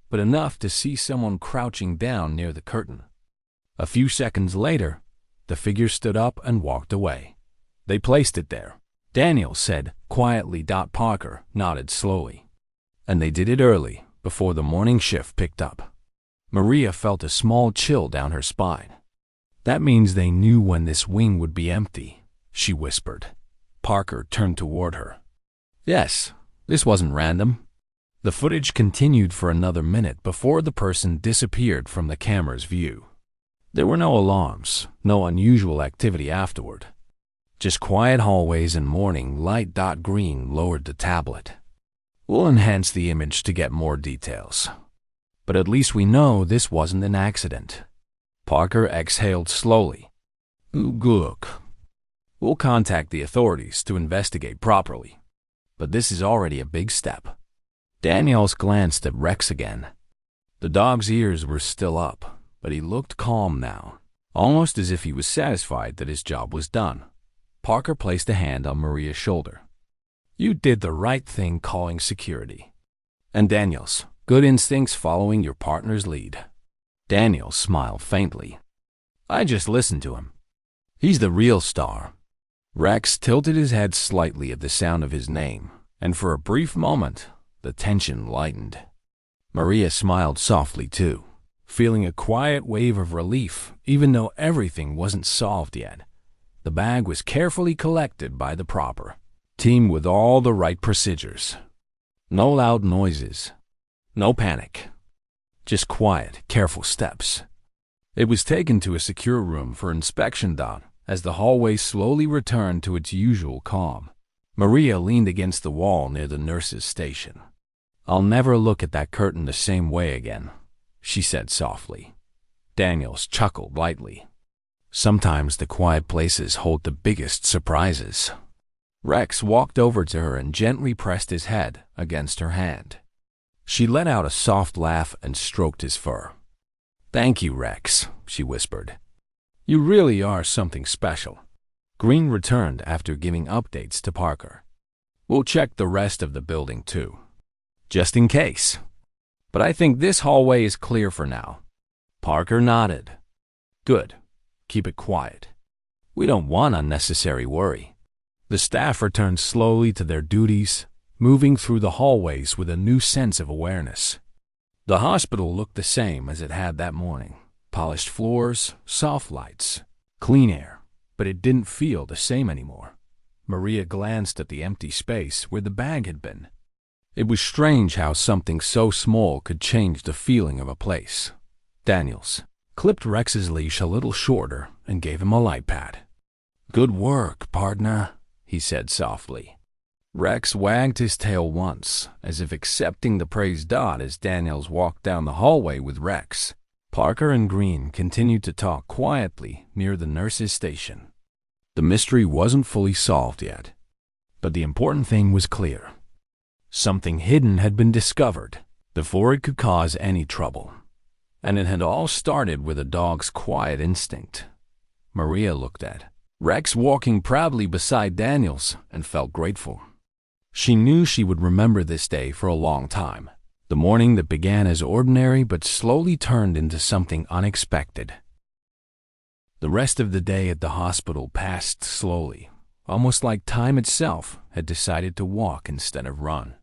[SPEAKER 1] but enough to see someone crouching down near the curtain. A few seconds later, the figure stood up and walked away. They placed it there, Daniels said quietly. Parker nodded slowly. And they did it early, before the morning shift picked up. Maria felt a small chill down her spine. "That means they knew when this wing would be empty," she whispered. Parker turned toward her. "Yes, this wasn't random." The footage continued for another minute before the person disappeared from the camera's view. There were no alarms, no unusual activity afterward. Just quiet hallways and morning light. Green lowered the tablet. "We'll enhance the image to get more details. But at least we know this wasn't an accident." Parker exhaled slowly. "Look, we'll contact the authorities to investigate properly. But this is already a big step." Daniels glanced at Rex again. The dog's ears were still up, but he looked calm now, almost as if he was satisfied that his job was done. Parker placed a hand on Maria's shoulder. "You did the right thing calling security. And Daniels, good instincts following your partner's lead." Daniels smiled faintly. "I just listened to him. He's the real star." Rex tilted his head slightly at the sound of his name, and for a brief moment, the tension lightened. Maria smiled softly too, feeling a quiet wave of relief even though everything wasn't solved yet. The bag was carefully collected by the proper team with all the right procedures. No loud noises, no panic, just quiet, careful steps. It was taken to a secure room for inspection. As the hallway slowly returned to its usual calm, Maria leaned against the wall near the nurse's station. "I'll never look at that curtain the same way again," she said softly. Daniels chuckled lightly. "Sometimes the quiet places hold the biggest surprises." Rex walked over to her and gently pressed his head against her hand. She let out a soft laugh and stroked his fur. "Thank you, Rex," she whispered. "You really are something special." Green returned after giving updates to Parker. "We'll check the rest of the building too, just in case. But I think this hallway is clear for now." Parker nodded. "Good. Keep it quiet. We don't want unnecessary worry." The staff returned slowly to their duties, moving through the hallways with a new sense of awareness. The hospital looked the same as it had that morning. Polished floors, soft lights, clean air, but it didn't feel the same anymore. Maria glanced at the empty space where the bag had been. It was strange how something so small could change the feeling of a place. Daniels clipped Rex's leash a little shorter and gave him a light pat. "Good work, partner," he said softly. Rex wagged his tail once, as if accepting the praise. As Daniels walked down the hallway with Rex, Parker and Green continued to talk quietly near the nurse's station. The mystery wasn't fully solved yet, but the important thing was clear. Something hidden had been discovered before it could cause any trouble. And it had all started with a dog's quiet instinct. Maria looked at Rex walking proudly beside Daniels and felt grateful. She knew she would remember this day for a long time. The morning that began as ordinary but slowly turned into something unexpected. The rest of the day at the hospital passed slowly, almost like time itself had decided to walk instead of run.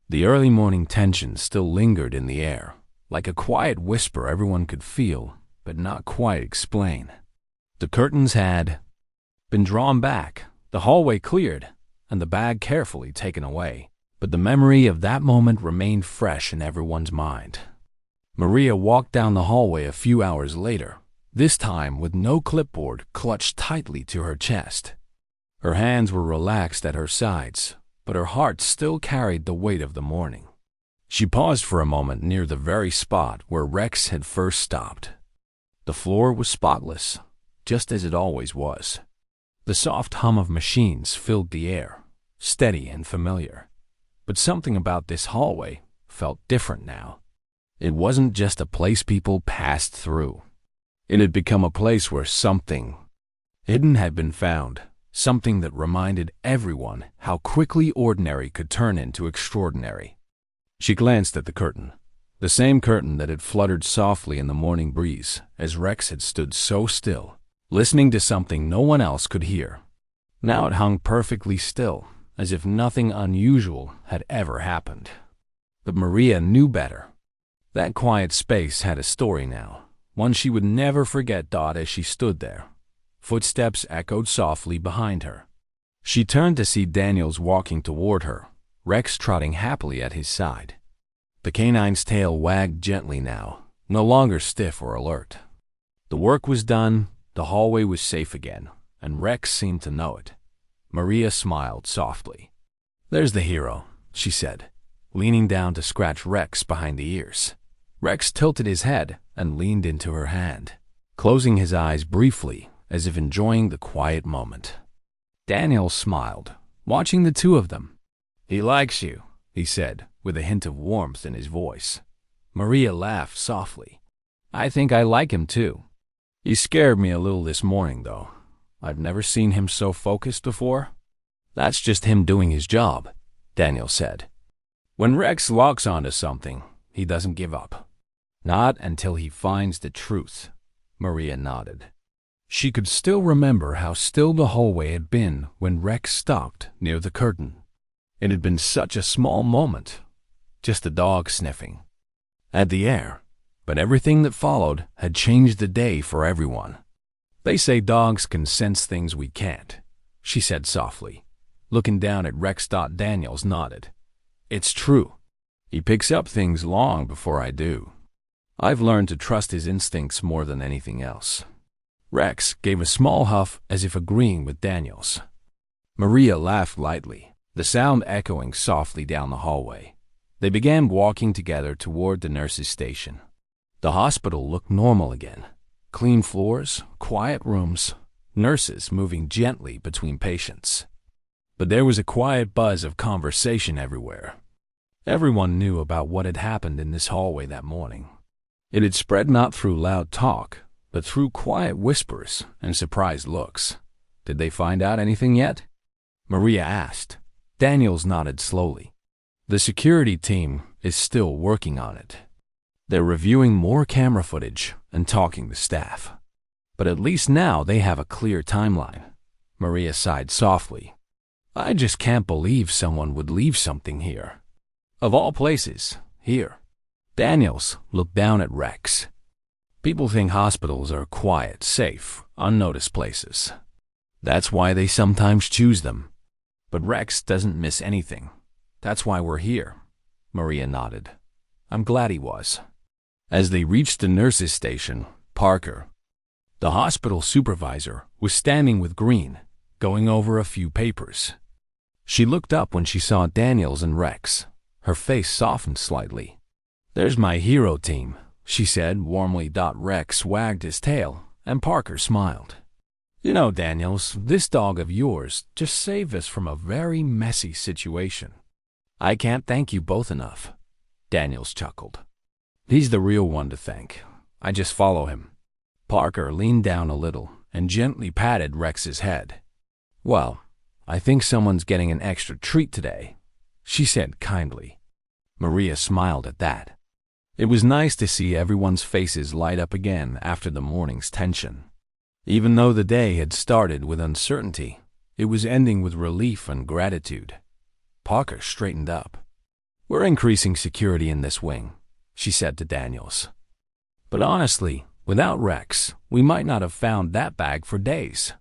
[SPEAKER 1] The early morning tension still lingered in the air, like a quiet whisper everyone could feel but not quite explain. The curtains had been drawn back, the hallway cleared, and the bag carefully taken away. But the memory of that moment remained fresh in everyone's mind. Maria walked down the hallway a few hours later, this time with no clipboard clutched tightly to her chest. Her hands were relaxed at her sides, but her heart still carried the weight of the morning. She paused for a moment near the very spot where Rex had first stopped. The floor was spotless, just as it always was. The soft hum of machines filled the air, steady and familiar. But something about this hallway felt different now. It wasn't just a place people passed through. It had become a place where something hidden had been found, something that reminded everyone how quickly ordinary could turn into extraordinary. She glanced at the curtain, the same curtain that had fluttered softly in the morning breeze as Rex had stood so still, listening to something no one else could hear. Now it hung perfectly still, as if nothing unusual had ever happened. But Maria knew better. That quiet space had a story now, one she would never forget. As she stood there, footsteps echoed softly behind her. She turned to see Daniels walking toward her, Rex trotting happily at his side. The canine's tail wagged gently now, no longer stiff or alert. The work was done, the hallway was safe again, and Rex seemed to know it. Maria smiled softly. "There's the hero," she said, leaning down to scratch Rex behind the ears. Rex tilted his head and leaned into her hand, closing his eyes briefly as if enjoying the quiet moment. Daniel smiled, watching the two of them. "He likes you," he said, with a hint of warmth in his voice. Maria laughed softly. "I think I like him too. He scared me a little this morning, though. I've never seen him so focused before." "That's just him doing his job," Daniel said. "When Rex locks onto something, he doesn't give up. Not until he finds the truth." Maria nodded. She could still remember how still the hallway had been when Rex stopped near the curtain. It had been such a small moment, just a dog sniffing at the air, but everything that followed had changed the day for everyone. "They say dogs can sense things we can't," she said softly. Looking down at Rex. Daniels nodded. "It's true. He picks up things long before I do. I've learned to trust his instincts more than anything else." Rex gave a small huff as if agreeing with Daniels. Maria laughed lightly, the sound echoing softly down the hallway. They began walking together toward the nurse's station. The hospital looked normal again. Clean floors, quiet rooms, nurses moving gently between patients. But there was a quiet buzz of conversation everywhere. Everyone knew about what had happened in this hallway that morning. It had spread not through loud talk, but through quiet whispers and surprised looks. "Did they find out anything yet?" Maria asked. Daniels nodded slowly. "The security team is still working on it. They're reviewing more camera footage and talking to staff. But at least now they have a clear timeline." Maria sighed softly. "I just can't believe someone would leave something here. Of all places, here." Daniels looked down at Rex. "People think hospitals are quiet, safe, unnoticed places. That's why they sometimes choose them. But Rex doesn't miss anything. That's why we're here." Maria nodded. "I'm glad he was." As they reached the nurse's station, Parker, the hospital supervisor, was standing with Green, going over a few papers. She looked up when she saw Daniels and Rex. Her face softened slightly. "There's my hero team," she said warmly. Rex wagged his tail, and Parker smiled. "You know, Daniels, this dog of yours just saved us from a very messy situation." "I can't thank you both enough," Daniels chuckled. "He's the real one to thank. I just follow him. Parker leaned down a little and gently patted Rex's head. Well, I think someone's getting an extra treat today, she said kindly. Maria smiled at that. It was nice to see everyone's faces light up again after the morning's tension. Even though the day had started with uncertainty, it was ending with relief and gratitude. Parker straightened up. We're increasing security in this wing, she said to Daniels. But honestly, without Rex, we might not have found that bag for days,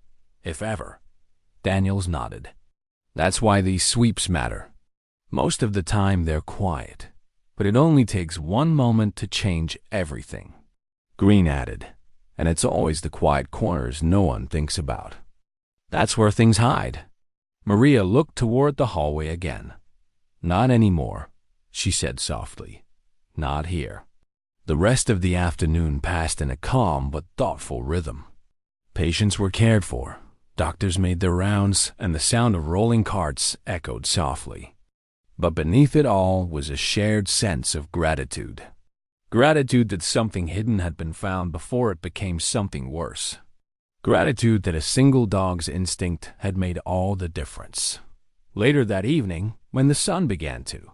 [SPEAKER 1] if ever. Daniels nodded. That's why these sweeps matter. Most of the time they're quiet, but it only takes one moment to change everything. Green added, and it's always the quiet corners no one thinks about. That's where things hide. Maria looked toward the hallway again. Not anymore, she said softly. Not here. The rest of the afternoon passed in a calm but thoughtful rhythm. Patients were cared for, doctors made their rounds, and the sound of rolling carts echoed softly. But beneath it all was a shared sense of gratitude. Gratitude that something hidden had been found before it became something worse. Gratitude that a single dog's instinct had made all the difference. Later that evening, when the sun began to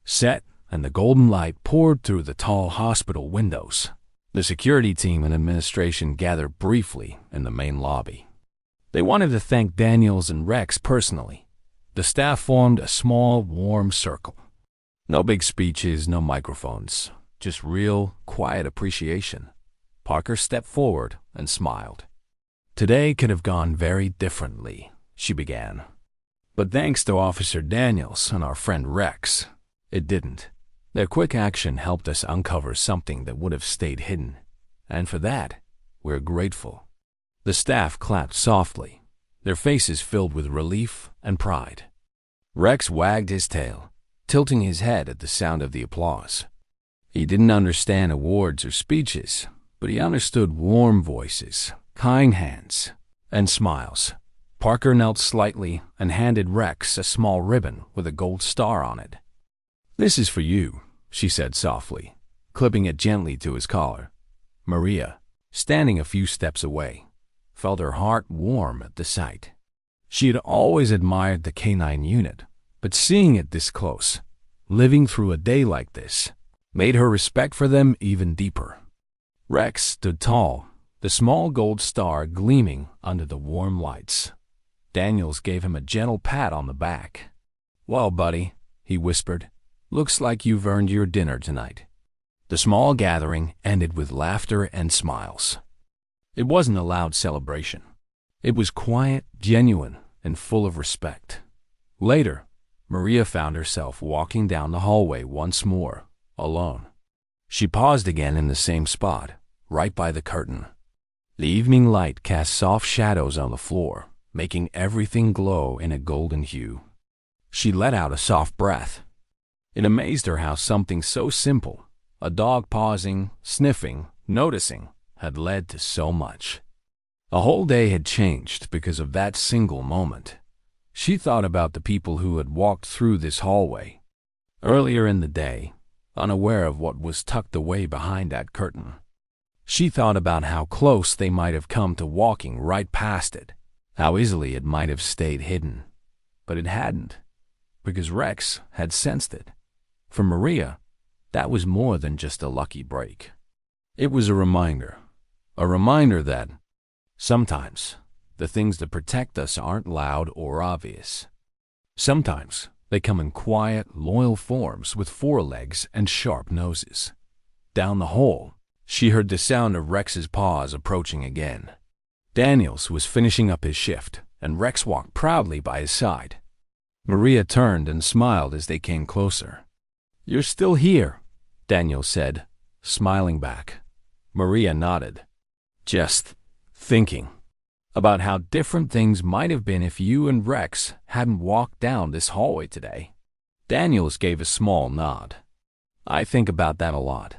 [SPEAKER 1] set and the golden light poured through the tall hospital windows, the security team and administration gathered briefly in the main lobby. They wanted to thank Daniels and Rex personally. The staff formed a small, warm circle. No big speeches, no microphones, just real, quiet appreciation. Parker stepped forward and smiled. Today could have gone very differently, she began. But thanks to Officer Daniels and our friend Rex, it didn't. Their quick action helped us uncover something that would have stayed hidden, and for that, we're grateful. The staff clapped softly, their faces filled with relief and pride. Rex wagged his tail, tilting his head at the sound of the applause. He didn't understand awards or speeches, but he understood warm voices, kind hands, and smiles. Parker knelt slightly and handed Rex a small ribbon with a gold star on it. This is for you, she said softly, clipping it gently to his collar. Maria, standing a few steps away, felt her heart warm at the sight. She had always admired the canine unit, but seeing it this close, living through a day like this, made her respect for them even deeper. Rex stood tall, the small gold star gleaming under the warm lights. Daniels gave him a gentle pat on the back. Well, buddy, he whispered, looks like you've earned your dinner tonight. The small gathering ended with laughter and smiles. It wasn't a loud celebration. It was quiet, genuine, and full of respect. Later, Maria found herself walking down the hallway once more, alone. She paused again in the same spot, right by the curtain. The evening light cast soft shadows on the floor, making everything glow in a golden hue. She let out a soft breath. It amazed her how something so simple, a dog pausing, sniffing, noticing, had led to so much. A whole day had changed because of that single moment. She thought about the people who had walked through this hallway. Earlier in the day, unaware of what was tucked away behind that curtain. She thought about how close they might have come to walking right past it, how easily it might have stayed hidden. But it hadn't, because Rex had sensed it. For Maria, that was more than just a lucky break. It was a reminder that sometimes the things that protect us aren't loud or obvious. Sometimes they come in quiet, loyal forms with forelegs and sharp noses. Down the hall, she heard the sound of Rex's paws approaching again. Daniels was finishing up his shift, and Rex walked proudly by his side. Maria turned and smiled as they came closer. "You're still here," Daniels said, smiling back. Maria nodded. "Just thinking about how different things might have been if you and Rex hadn't walked down this hallway today." Daniels gave a small nod. "I think about that a lot.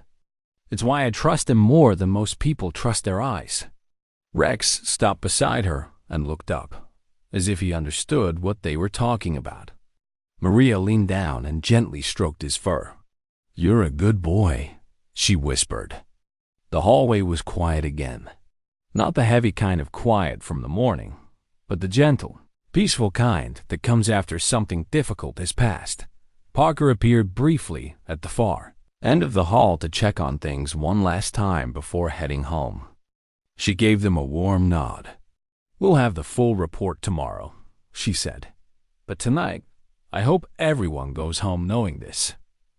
[SPEAKER 1] It's why I trust him more than most people trust their eyes." Rex stopped beside her and looked up, as if he understood what they were talking about. Maria leaned down and gently stroked his fur. "You're a good boy," she whispered. The hallway was quiet again. Not the heavy kind of quiet from the morning, but the gentle, peaceful kind that comes after something difficult has passed. Parker appeared briefly at the far end of the hall to check on things one last time before heading home. She gave them a warm nod. "We'll have the full report tomorrow," she said. "But tonight, I hope everyone goes home knowing this.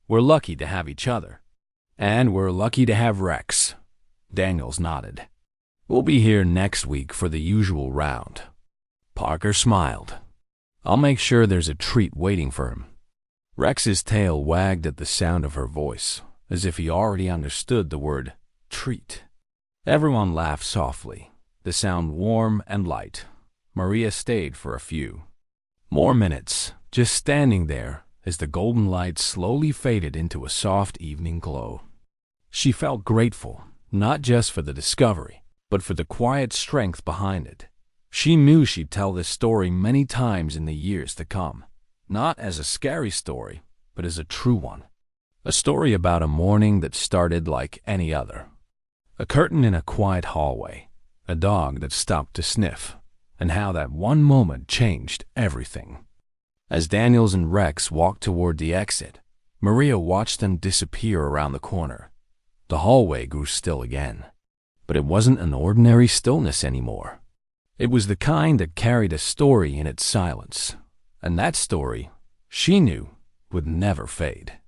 [SPEAKER 1] We're lucky to have each other. And we're lucky to have Rex." Daniels nodded. "We'll be here next week for the usual round." Parker smiled. "I'll make sure there's a treat waiting for him." Rex's tail wagged at the sound of her voice, as if he already understood the word treat. Everyone laughed softly, the sound warm and light. Maria stayed for a few more minutes, just standing there as the golden light slowly faded into a soft evening glow. She felt grateful, not just for the discovery, but for the quiet strength behind it. She knew she'd tell this story many times in the years to come, not as a scary story, but as a true one. A story about a morning that started like any other. A curtain in a quiet hallway, a dog that stopped to sniff, and how that one moment changed everything. As Daniels and Rex walked toward the exit, Maria watched them disappear around the corner. The hallway grew still again. But it wasn't an ordinary stillness anymore. It was the kind that carried a story in its silence. And that story, she knew, would never fade.